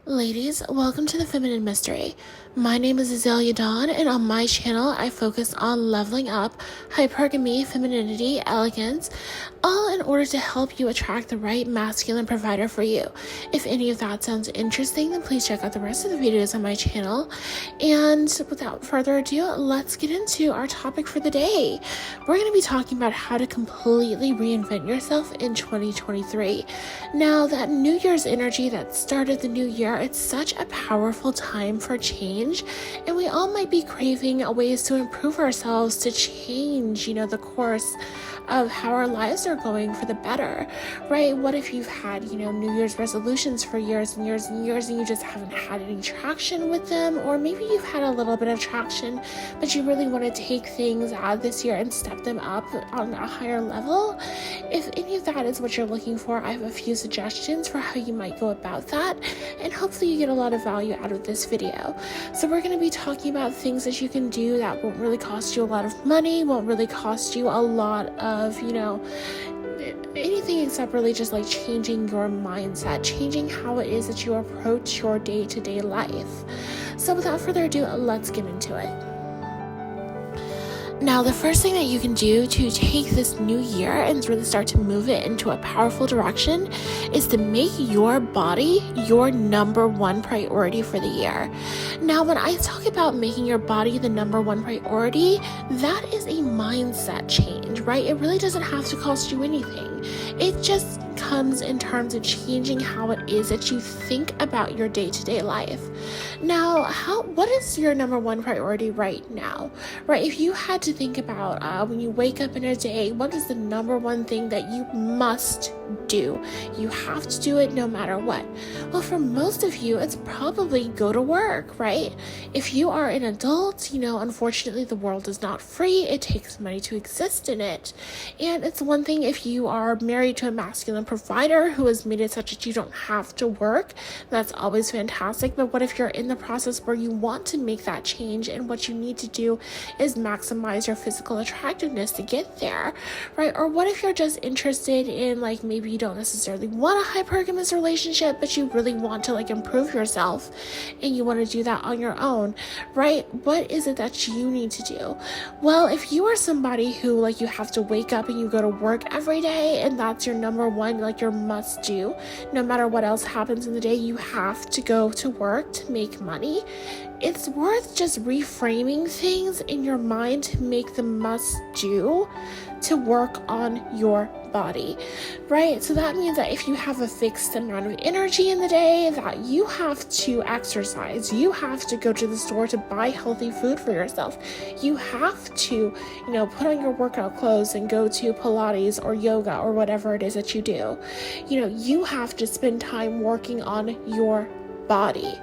Ladies, welcome to the Feminine Mystery. My name is Azalea Dawn, and on my channel, I focus on leveling up hypergamy, femininity, elegance, all in order to help you attract the right masculine provider for you. If any of that sounds interesting, then please check out the rest of the videos on my channel. And without further ado, let's get into our topic for the day. We're going to be talking about how to completely reinvent yourself in 2023. Now, that New Year's energy that started the new year, it's such a powerful time for change, and we all might be craving ways to improve ourselves, to change, the course of how our lives are going for the better, right? What if you've had, New Year's resolutions for years and years and years, and you just haven't had any traction with them? Or maybe you've had a little bit of traction, but you really want to take things out this year and step them up on a higher level. If any of that is what you're looking for, I have a few suggestions for how you might go about that, and hopefully you get a lot of value out of this video. So we're going to be talking about things that you can do that won't really cost you a lot of money, won't really cost you a lot of, anything except really just like changing your mindset, changing how it is that you approach your day-to-day life. So without further ado, let's get into it. Now, the first thing that you can do to take this new year and really start to move it into a powerful direction is to make your body your number one priority for the year. Now, when I talk about making your body the number one priority, that is a mindset change, right? It really doesn't have to cost you anything. It just comes in terms of changing how it is that you think about your day-to-day life. Now, what is your number one priority right now, right? If you had to think about when you wake up in a day, what is the number one thing that you must do? You have to do it no matter what. Well, for most of you, it's probably go to work, right? If you are an adult, unfortunately the world is not free. It takes money to exist in it. And it's one thing if you are married to a masculine provider who has made it such that you don't have to work. That's always fantastic. But what if you're in the process where you want to make that change, and what you need to do is maximize your physical attractiveness to get there, right? Or what if you're just interested in, like, maybe you don't necessarily want a hypergamous relationship, but you really want to improve yourself and you want to do that on your own, right? What is it that you need to do? Well, if you are somebody who you have to wake up and you go to work every day and that's your number one, your must do, no matter what else happens in the day, you have to go to work to make money. It's worth just reframing things in your mind to make the must do to work on your body, right? So that means that if you have a fixed amount of energy in the day, that you have to exercise, you have to go to the store to buy healthy food for yourself, you have to, put on your workout clothes and go to Pilates or yoga or whatever it is that you do. You have to spend time working on your body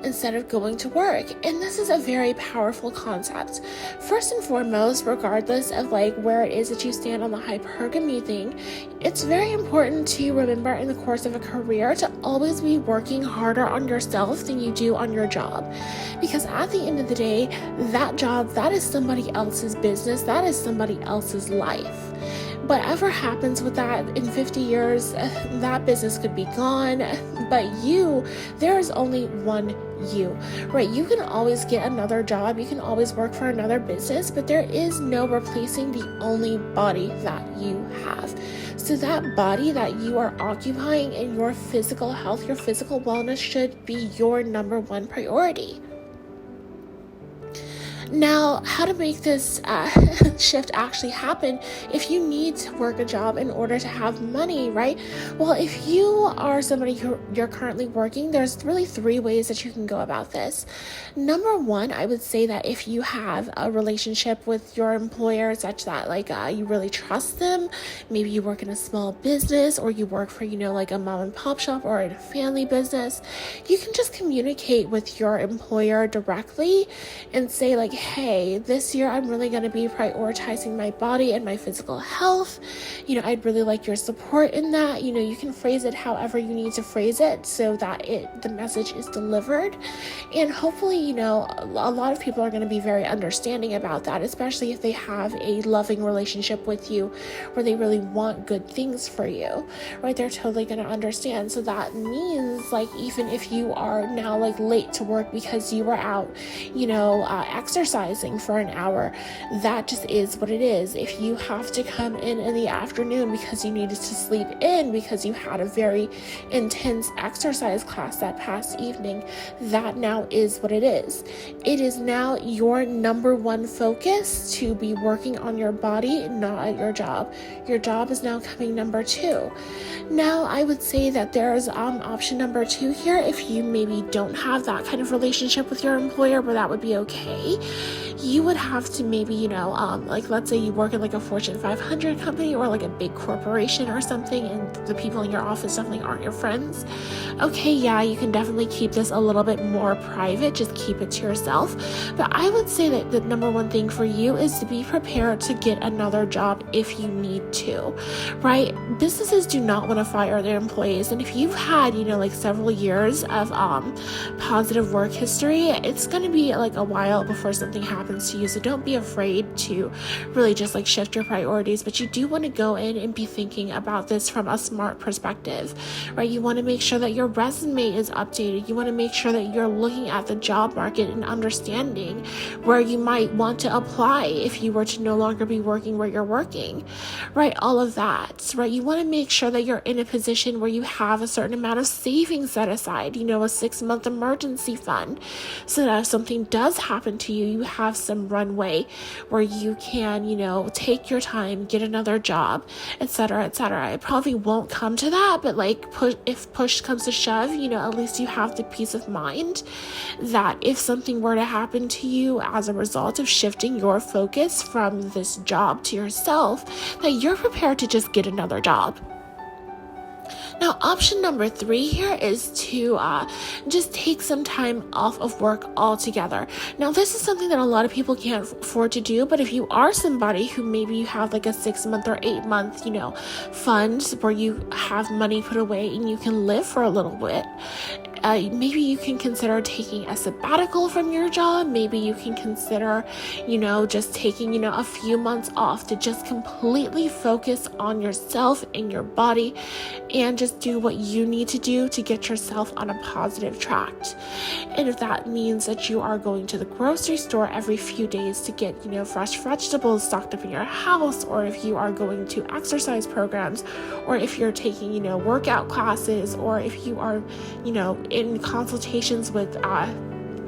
instead of going to work. And this is a very powerful concept. First and foremost, regardless of where it is that you stand on the hypergamy thing, it's very important to remember in the course of a career to always be working harder on yourself than you do on your job. Because at the end of the day, that job, that is somebody else's business, that is somebody else's life. Whatever happens with that in 50 years, that business could be gone, but there is only one you, right? You can always get another job, you can always work for another business, but there is no replacing the only body that you have. So that body that you are occupying in your physical health, your physical wellness should be your number one priority. Now, how to make this shift actually happen if you need to work a job in order to have money, right? Well, if you are somebody who you're currently working, there's really three ways that you can go about this. Number one, I would say that if you have a relationship with your employer such that you really trust them, maybe you work in a small business or you work for, a mom and pop shop or in a family business, you can just communicate with your employer directly and say hey, this year I'm really going to be prioritizing my body and my physical health. I'd really like your support in that. You can phrase it however you need to phrase it so that the message is delivered. And hopefully, a lot of people are going to be very understanding about that, especially if they have a loving relationship with you where they really want good things for you, right? They're totally going to understand. So that means, like, even if you are now like late to work because you were out, exercising for an hour, that just is what it is. If you have to come in the afternoon because you needed to sleep in because you had a very intense exercise class that past evening, that now is what it is. It is now your number one focus to be working on your body, not at your job. Your job is now coming number two. Now, I would say that there's option number two here. If you maybe don't have that kind of relationship with your employer, but that would be okay. You would have to maybe, like, let's say you work in like a Fortune 500 company or like a big corporation or something, and the people in your office definitely aren't your friends. Okay, yeah, you can definitely keep this a little bit more private. Just keep it to yourself. But I would say that the number one thing for you is to be prepared to get another job if you need to, right? Businesses do not want to fire their employees. And if you've had, like several years of positive work history, it's going to be like a while before something happens to you. So don't be afraid to really just like shift your priorities, but you do want to go in and be thinking about this from a smart perspective, right? You want to make sure that your resume is updated. You want to make sure that you're looking at the job market and understanding where you might want to apply if you were to no longer be working where you're working, right? All of that, right? You want to make sure that you're in a position where you have a certain amount of savings set aside, a 6-month emergency fund, so that if something does happen to you, you have some runway where you can, take your time, get another job, etc., etc. It probably won't come to that, but like if push comes to shove, at least you have the peace of mind that if something were to happen to you as a result of shifting your focus from this job to yourself, that you're prepared to just get another job. Now, option number 3 here is to just take some time off of work altogether. Now, this is something that a lot of people can't afford to do, but if you are somebody who maybe you have like a 6-month or 8-month, fund where you have money put away and you can live for a little bit, maybe you can consider taking a sabbatical from your job. Maybe you can consider, just taking, a few months off to just completely focus on yourself and your body and just do what you need to do to get yourself on a positive track. And if that means that you are going to the grocery store every few days to get, fresh vegetables stocked up in your house, or if you are going to exercise programs, or if you're taking, workout classes, or if you are, in consultations with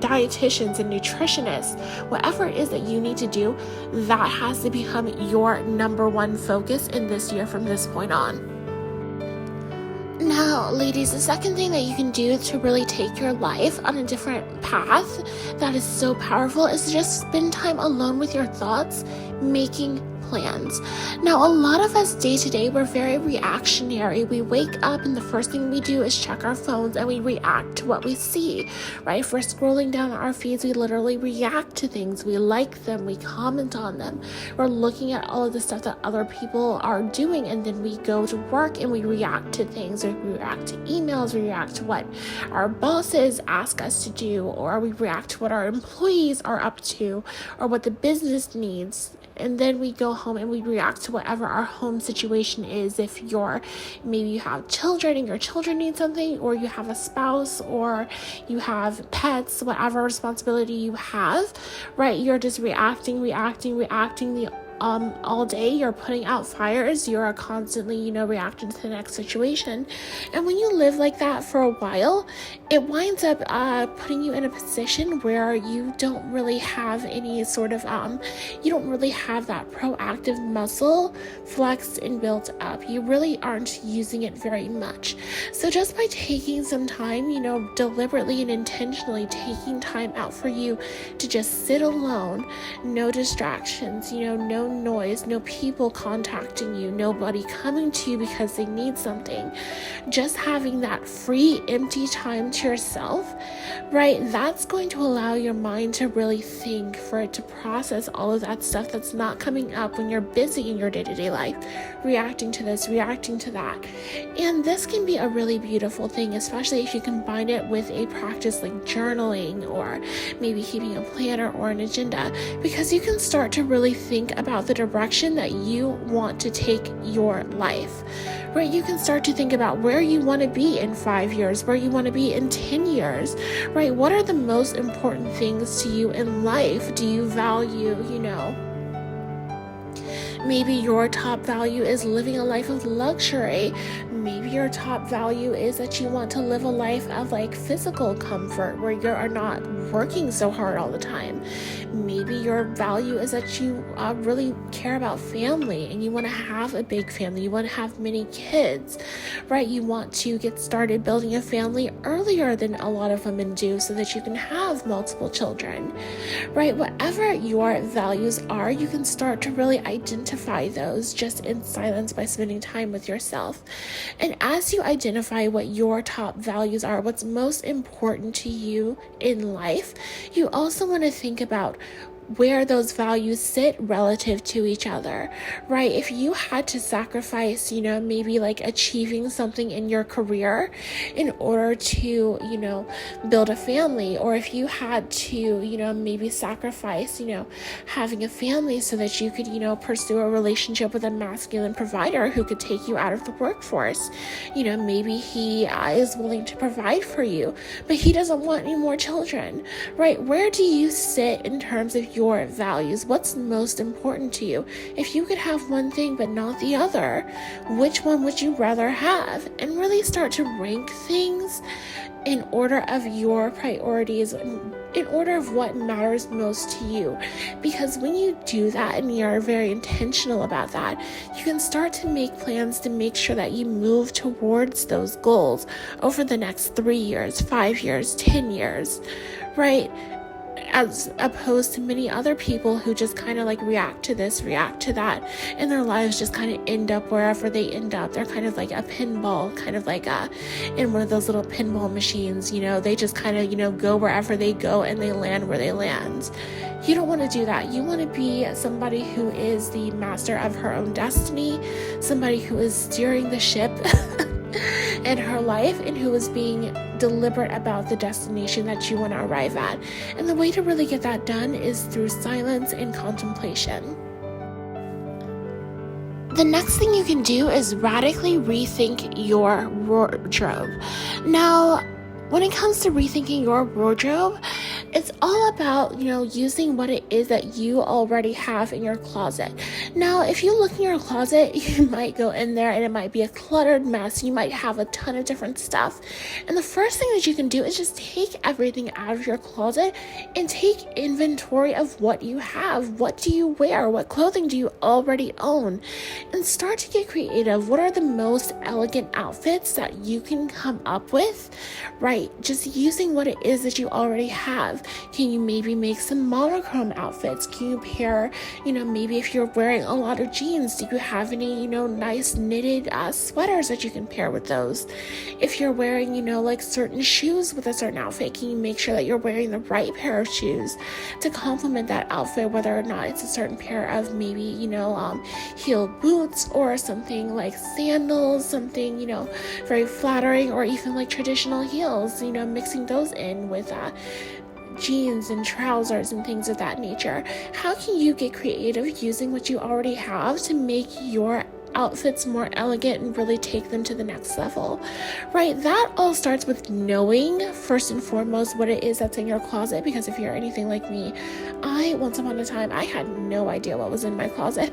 dietitians and nutritionists, whatever it is that you need to do, that has to become your number one focus in this year from this point on. Now, ladies, the second thing that you can do to really take your life on a different path that is so powerful is to just spend time alone with your thoughts, making plans. Now, a lot of us day to day, we're very reactionary. We wake up and the first thing we do is check our phones and we react to what we see, right? If we're scrolling down our feeds, we literally react to things. We like them, we comment on them. We're looking at all of the stuff that other people are doing, and then we go to work and we react to things. We react to emails, we react to what our bosses ask us to do, or we react to what our employees are up to, or what the business needs. And then we go home and we react to whatever our home situation is. If maybe you have children and your children need something, or you have a spouse, or you have pets, whatever responsibility you have, right? You're just reacting all day. You're putting out fires. You're constantly, reacting to the next situation. And when you live like that for a while, it winds up putting you in a position where you don't really have any sort of, you don't really have that proactive muscle flexed and built up. You really aren't using it very much. So just by taking some time, deliberately and intentionally taking time out for you to just sit alone, no distractions, no noise, no people contacting you, nobody coming to you because they need something, just having that free, empty time to to yourself, right, that's going to allow your mind to really think, for it to process all of that stuff that's not coming up when you're busy in your day-to-day life, reacting to this, reacting to that. And this can be a really beautiful thing, especially if you combine it with a practice like journaling, or maybe keeping a planner or an agenda, because you can start to really think about the direction that you want to take your life, right? You can start to think about where you want to be in 5 years, where you want to be in 10 years, right? What are the most important things to you in life? Do you value, maybe your top value is living a life of luxury. Maybe your top value is that you want to live a life of like physical comfort, where you are not working so hard all the time. Maybe your value is that you really care about family, and you want to have a big family. You want to have many kids, right? You want to get started building a family earlier than a lot of women do, so that you can have multiple children, right? Whatever your values are, you can start to really identify those just in silence by spending time with yourself. And as you identify what your top values are, what's most important to you in life, you also want to think about where those values sit relative to each other, right? If you had to sacrifice, maybe like achieving something in your career in order to, build a family, or if you had to, maybe sacrifice, having a family so that you could, pursue a relationship with a masculine provider who could take you out of the workforce, maybe he is willing to provide for you, but he doesn't want any more children, right? Where do you sit in terms of your values? What's most important to you? If you could have one thing but not the other, which one would you rather have? And really start to rank things in order of your priorities, in order of what matters most to you. Because when you do that and you're very intentional about that, you can start to make plans to make sure that you move towards those goals over the next 3 years, 5 years, 10 years, right? As opposed to many other people who just kind of like react to this, react to that, and their lives just kind of end up wherever they end up. They're kind of like a pinball, kind of like in one of those little pinball machines, they just kind of, go wherever they go, and they land where they land. You don't want to do that. You want to be somebody who is the master of her own destiny, somebody who is steering the ship in her life, and who is being deliberate about the destination that you want to arrive at. And the way to really get that done is through silence and contemplation. The next thing you can do is radically rethink your wardrobe. Now, when it comes to rethinking your wardrobe, it's all about, using what it is that you already have in your closet. Now, if you look in your closet, you might go in there and it might be a cluttered mess. You might have a ton of different stuff. And the first thing that you can do is just take everything out of your closet and take inventory of what you have. What do you wear? What clothing do you already own? And start to get creative. What are the most elegant outfits that you can come up with, right? Just using what it is that you already have. Can you maybe make some monochrome outfits? Can you pair, maybe if you're wearing a lot of jeans, do you have any, nice knitted sweaters that you can pair with those? If you're wearing, like certain shoes with a certain outfit, can you make sure that you're wearing the right pair of shoes to complement that outfit, whether or not it's a certain pair of maybe, heeled boots, or something like sandals, something, very flattering, or even like traditional heels, mixing those in with jeans and trousers and things of that nature. How can you get creative using what you already have to make your outfits more elegant and really take them to the next level, right? That all starts with knowing first and foremost what it is that's in your closet, because if you're anything like me, once upon a time, I had no idea what was in my closet.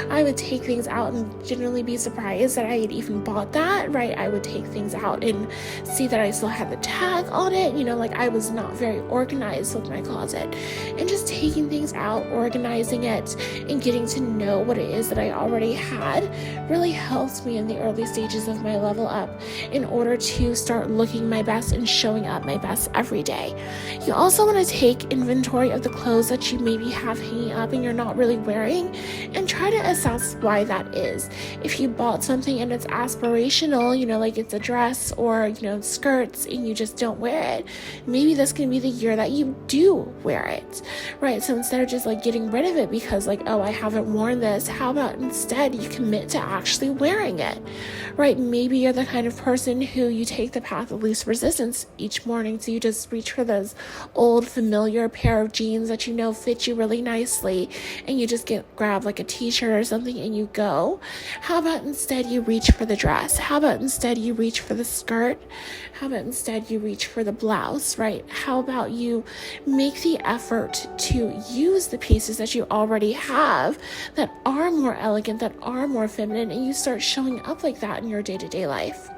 I would take things out and generally be surprised that I had even bought that, right? I would take things out and see that I still had the tag on it, I was not very organized with my closet. And just taking things out, organizing it, and getting to know what it is that I already had really helped me in the early stages of my level up in order to start looking my best and showing up my best every day. You also want to take inventory of the clothes clothes that you maybe have hanging up and you're not really wearing, and try to assess why that is. If you bought something and it's aspirational, like it's a dress or, skirts, and you just don't wear it, maybe this can be the year that you do wear it, right? So instead of just getting rid of it because I haven't worn this, how about instead you commit to actually wearing it, right? Maybe you're the kind of person who you take the path of least resistance each morning. So you just reach for those old familiar pair of jeans that fit you really nicely, and you just grab a t-shirt or something and you go. How about instead you reach for the dress? How about instead you reach for the skirt? How about instead you reach for the blouse, right? How about you make the effort to use the pieces that you already have that are more elegant, that are more feminine, and you start showing up like that in your day-to-day life.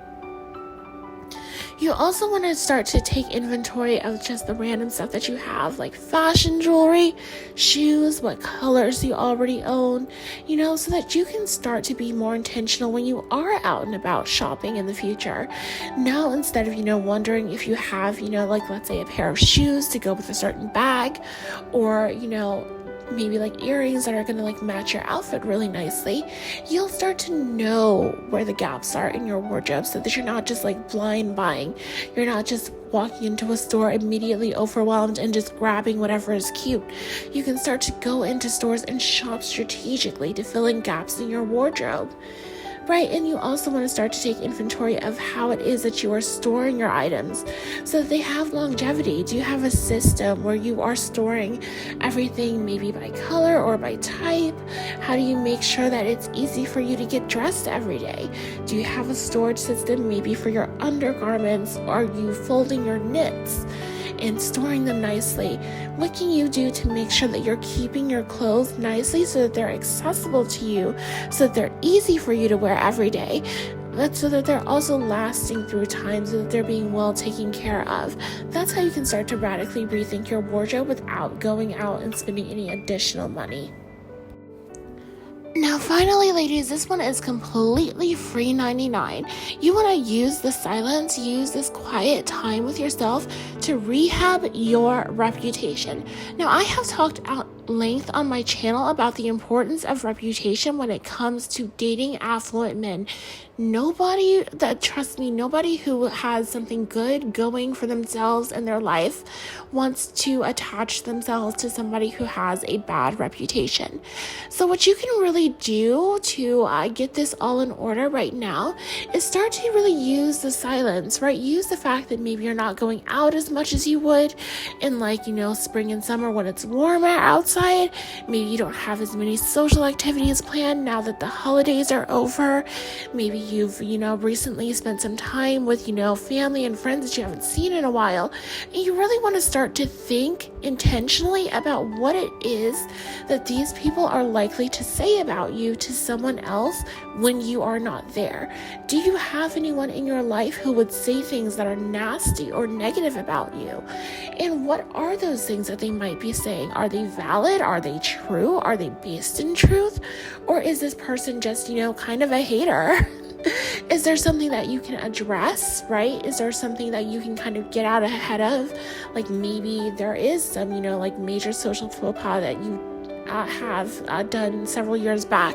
You also want to start to take inventory of just the random stuff that you have, like fashion jewelry, shoes, what colors you already own, so that you can start to be more intentional when you are out and about shopping in the future. Now, instead of, wondering if you have, let's say a pair of shoes to go with a certain bag, or, maybe earrings that are going to match your outfit really nicely, you'll start to know where the gaps are in your wardrobe, so that you're not just blind buying. You're not just walking into a store immediately overwhelmed and just grabbing whatever is cute. You can start to go into stores and shop strategically to fill in gaps in your wardrobe. Right, and you also want to start to take inventory of how it is that you are storing your items so that they have longevity. Do you have a system where you are storing everything maybe by color or by type? How do you make sure that it's easy for you to get dressed every day? Do you have a storage system maybe for your undergarments? Are you folding your knits and storing them nicely? What can you do to make sure that you're keeping your clothes nicely so that they're accessible to you, so that they're easy for you to wear every day, but so that they're also lasting through time, so that they're being well taken care of? That's how you can start to radically rethink your wardrobe without going out and spending any additional money. Now, finally, ladies, this one is completely free 99. You want to use the silence, use this quiet time with yourself to rehab your reputation. Now, I have talked at length on my channel about the importance of reputation when it comes to dating affluent men. Nobody who has something good going for themselves in their life wants to attach themselves to somebody who has a bad reputation. So what you can really do to get this all in order right now is start to really use the silence, right? Use the fact that maybe you're not going out as much as you would in spring and summer when it's warmer outside. Maybe you don't have as many social activities planned now that the holidays are over. Maybe you've, recently spent some time with, family and friends that you haven't seen in a while. And you really want to start to think intentionally about what it is that these people are likely to say about you to someone else when you are not there. Do you have anyone in your life who would say things that are nasty or negative about you? And what are those things that they might be saying? Are they valid? Are they true? Are they based in truth? Or is this person just, kind of a hater? Is there something that you can address, right? Is there something that you can kind of get out ahead of? Maybe there is some, major social faux pas that you have done several years back,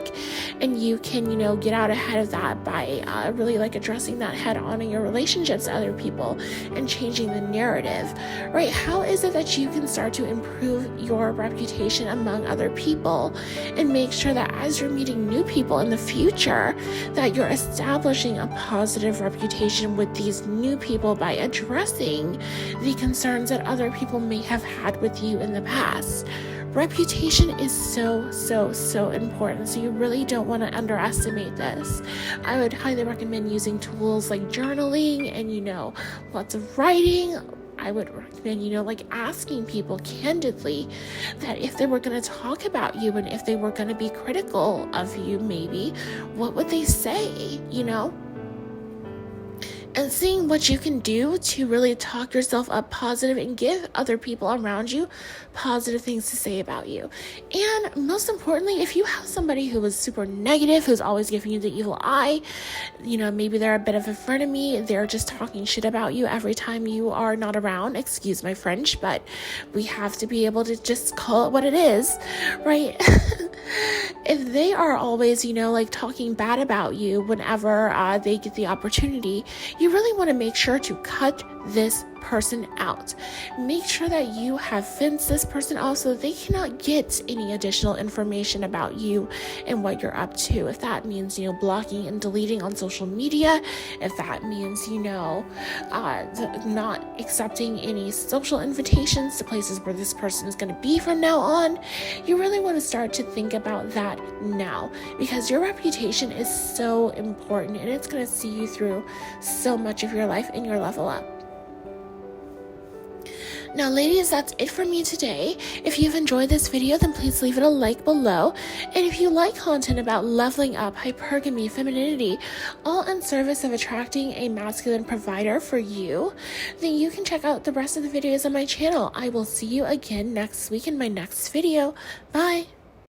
and you can get out ahead of that by really addressing that head on in your relationships to other people and changing the narrative, right? How is it that you can start to improve your reputation among other people and make sure that as you're meeting new people in the future that you're establishing a positive reputation with these new people by addressing the concerns that other people may have had with you in the past? Reputation is so important, so you really don't want to underestimate this. I would highly recommend using tools like journaling and, lots of writing. I would recommend, asking people candidly that if they were going to talk about you and if they were going to be critical of you, maybe, what would they say, and seeing what you can do to really talk yourself up positive and give other people around you positive things to say about you. And most importantly, if you have somebody who is super negative, who's always giving you the evil eye, maybe they're a bit of a frenemy, they're just talking shit about you every time you are not around, excuse my French, but we have to be able to just call it what it is, right? If they are always, talking bad about you whenever they get the opportunity, you really want to make sure to cut this person out. Make sure that you have fenced this person off so that they cannot get any additional information about you and what you're up to. If that means, blocking and deleting on social media, if that means, not accepting any social invitations to places where this person is going to be from now on, you really want to start to think about that now, because your reputation is so important and it's going to see you through so much of your life and your level up. Now, ladies, that's it for me today. If you've enjoyed this video, then please leave it a like below. And if you like content about leveling up, hypergamy, femininity, all in service of attracting a masculine provider for you, then you can check out the rest of the videos on my channel. I will see you again next week in my next video. Bye.